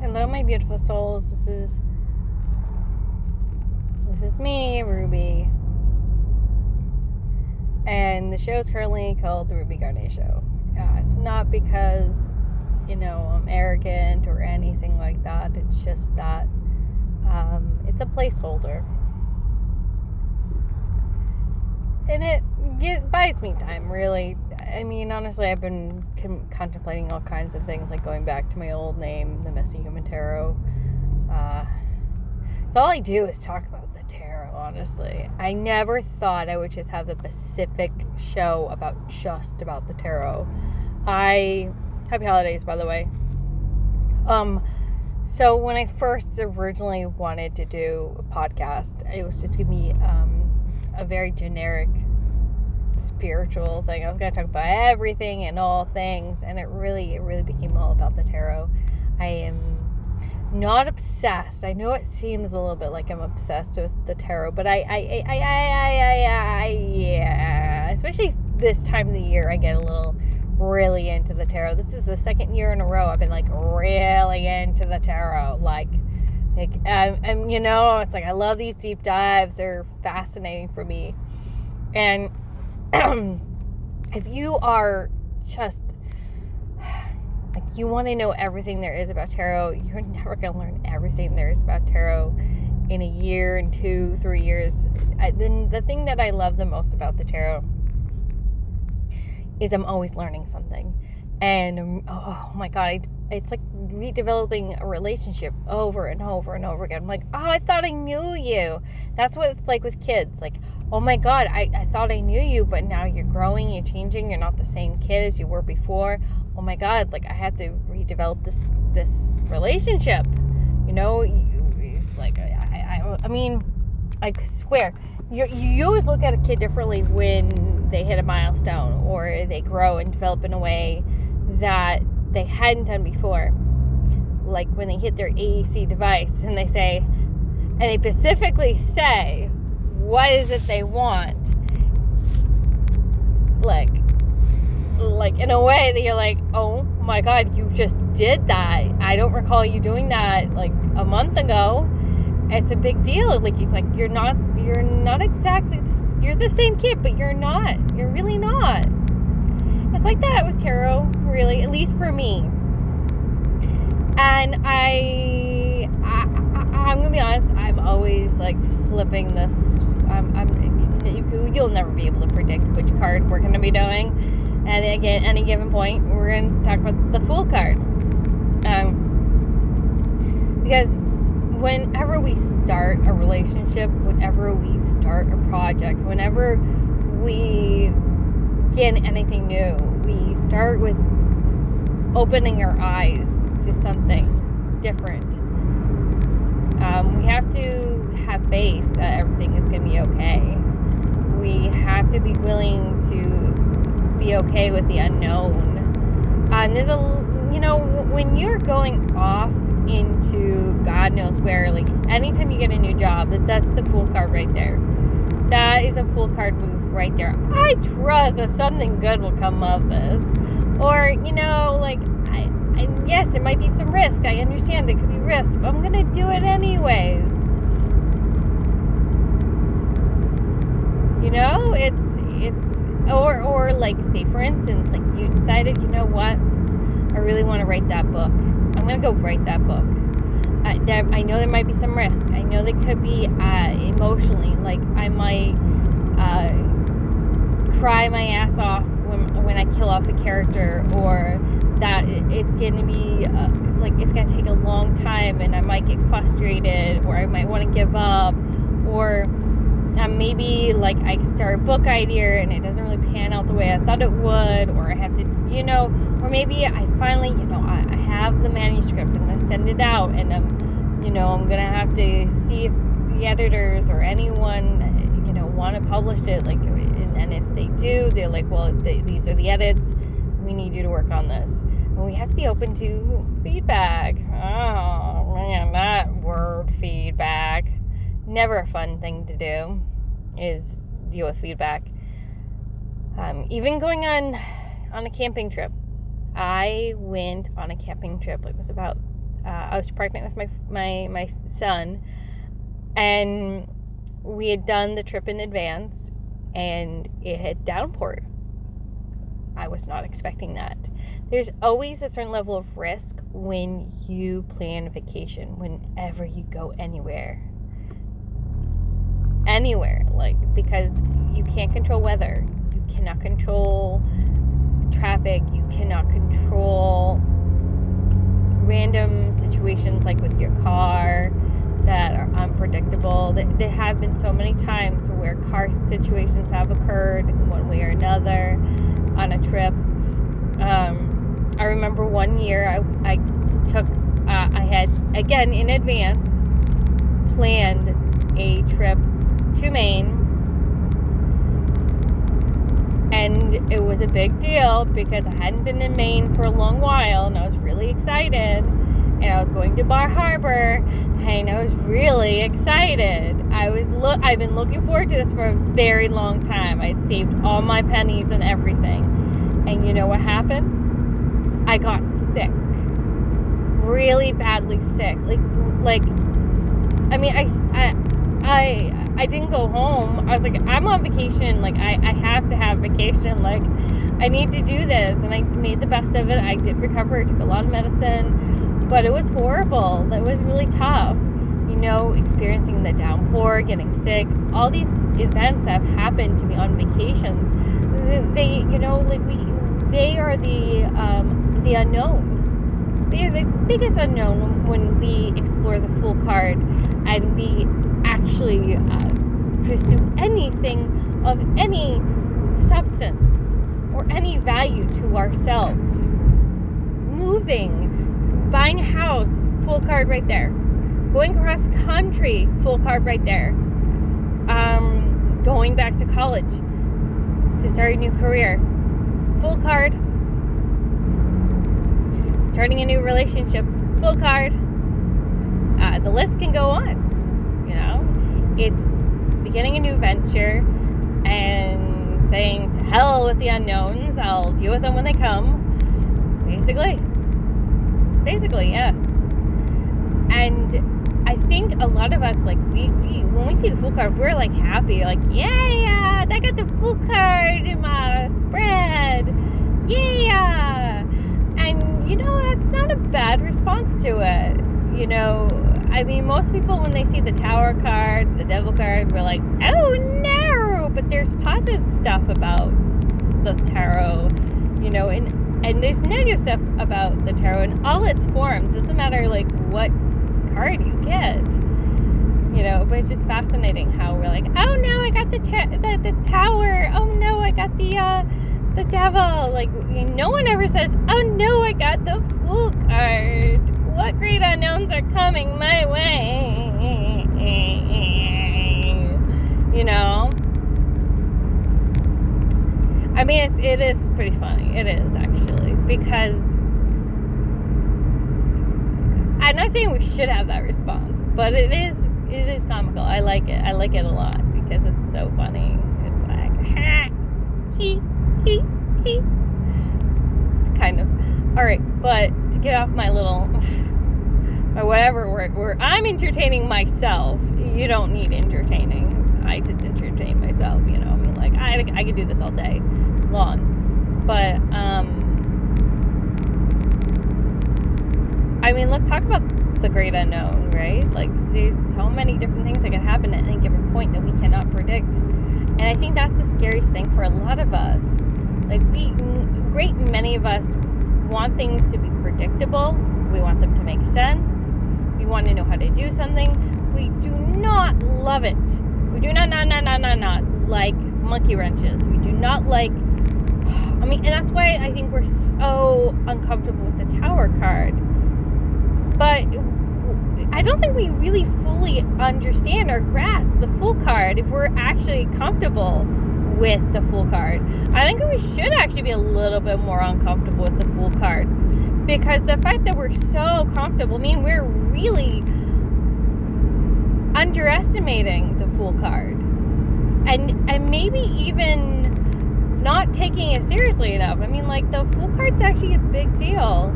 Hello, my beautiful souls. This is me, Ruby, and the show is currently called The Ruby Garnet Show. It's not because, I'm arrogant or anything like that. It's just that it's a placeholder, and it buys me time, really. I mean, honestly, I've been contemplating all kinds of things, like going back to my old name, the Messy Human Tarot. So all I do is talk about the tarot, honestly. I never thought I would just have a specific show about the tarot. Happy holidays, by the way. So when I first originally wanted to do a podcast, it was just going to be a very generic spiritual thing. I was going to talk about everything and all things, and it really became all about the tarot. I am not obsessed. I know it seems a little bit like I'm obsessed with the tarot, but yeah, especially this time of the year, I get a little really into the tarot. This is the second year in a row I've been like really into the tarot. It's like I love these deep dives. They're fascinating for me. And if you are just like you want to know everything there is about tarot, you're never going to learn everything there is about tarot in a year, and 2-3 years. The thing that I love the most about the tarot is I'm always learning something. And oh my God, it's like redeveloping a relationship over and over and over again. I'm like, oh, I thought I knew you. That's what it's like with kids. Like, oh my God, I thought I knew you, but now you're growing, you're changing, you're not the same kid as you were before. Oh my God, like I have to redevelop this relationship. It's like, I mean, I swear, you always look at a kid differently when they hit a milestone or they grow and develop in a way that they hadn't done before. Like when they hit their AEC device and they specifically say, what is it they want? Like in a way that you're like, oh my God, you just did that. I don't recall you doing that like a month ago. It's a big deal. Like it's like you're not exactly, you're the same kid, but you're really not. It's like that with tarot, really, at least for me. And I'm gonna be honest, I'm always like flipping this. You'll never be able to predict which card we're gonna be doing. And again, any given point, we're gonna talk about the Fool card. Because whenever we start a relationship, whenever we start a project, whenever we begin anything new, we start with opening our eyes to something different. We have to have faith that everything is going to be okay. We have to be willing to be okay with the unknown. When you're going off into God knows where, like anytime you get a new job, that's the Fool card right there. That is a Fool card move right there. I trust that something good will come of this. Or, yes, there might be some risk. I understand there could be risk, but I'm going to do it anyways. Or like, say for instance, like you decided, you know what? I really want to write that book. I'm going to go write that book. I know there might be some risk. I know there could be emotionally, like I might cry my ass off when I kill off a character, or that it's going to be it's going to take a long time and I might get frustrated, or I might want to give up, or maybe like I start a book idea and it doesn't really pan out the way I thought it would, or I have to, or maybe I finally, I have the manuscript, I'm going to send it out, and I'm going to have to see if the editors or anyone, want to publish it, like, and if they do, they're like, well, these are the edits, we need you to work on this. And we have to be open to feedback. Oh man, that word feedback. Never a fun thing to do is deal with feedback. Even going on a camping trip. I went on a camping trip. It was about I was pregnant with my son, and we had done the trip in advance, and it had downpoured. I was not expecting that. There's always a certain level of risk when you plan a vacation, whenever you go anywhere, like, because you can't control weather, you cannot control traffic, you cannot control random situations like with your car that are unpredictable. There have been so many times where car situations have occurred one way or another on a trip. I remember one year I had, again, in advance, planned a trip to Maine, and it was a big deal because I hadn't been in Maine for a long while, and I was really excited, and I was going to Bar Harbor, and I was really excited. I've been looking forward to this for a very long time. I'd saved all my pennies and everything, and you know what happened? I got sick, really badly sick. Like, I mean, I didn't go home. I was like, I'm on vacation. Like, I have to have vacation. Like, I need to do this. And I made the best of it. I did recover. I took a lot of medicine. But it was horrible. It was really tough. You know, experiencing the downpour, getting sick. All these events have happened to me on vacations. They, you know, like they are the unknown. They are the biggest unknown when we explore the full card and we actually pursue anything of any substance or any value to ourselves. Moving, buying a house, full card right there. Going cross country, full card right there. Going back to college to start a new career, full card. Starting a new relationship, full card. The list can go on. You know, it's beginning a new venture and saying to hell with the unknowns. I'll deal with them when they come. Basically, yes. And I think a lot of us, like, we when we see the full card, we're like happy, like, yeah, I got the full card in my spread, yeah. And you know, that's not a bad response to it. You know, I mean, most people, when they see the Tower card, the Devil card, we're like, oh no. But there's positive stuff about the tarot, you know, and there's negative stuff about the tarot in all its forms. It doesn't matter like what card you get, you know. But it's just fascinating how we're like, oh no, I got the Tower. Oh no, I got the Devil. Like, no one ever says, oh no, I got the Fool card. What great unknowns are coming my way? You know? I mean, it is pretty funny. It is, actually. Because I'm not saying we should have that response, but it is comical. I like it. I like it a lot because it's so funny. It's like, ha, he. It's kind of. Alright, but to get off my little, or whatever where I'm entertaining myself, you don't need entertaining. I just entertain myself, you know. I mean, like, I could do this all day long. But, I mean, let's talk about the great unknown, right? Like, there's so many different things that can happen at any given point that we cannot predict. And I think that's the scariest thing for a lot of us. Like, many of us want things to be predictable. We want them to make sense. We want to know how to do something. We do not love it. We do not like monkey wrenches. We do not like, I mean, and that's why I think we're so uncomfortable with the Tower card. But I don't think we really fully understand or grasp the Fool card if we're actually comfortable with the Fool card. I think we should actually be a little bit more uncomfortable with the Fool card, because the fact that we're so comfortable, I mean, we're really underestimating the Fool card and maybe even not taking it seriously enough. I mean, like, the Fool card's actually a big deal.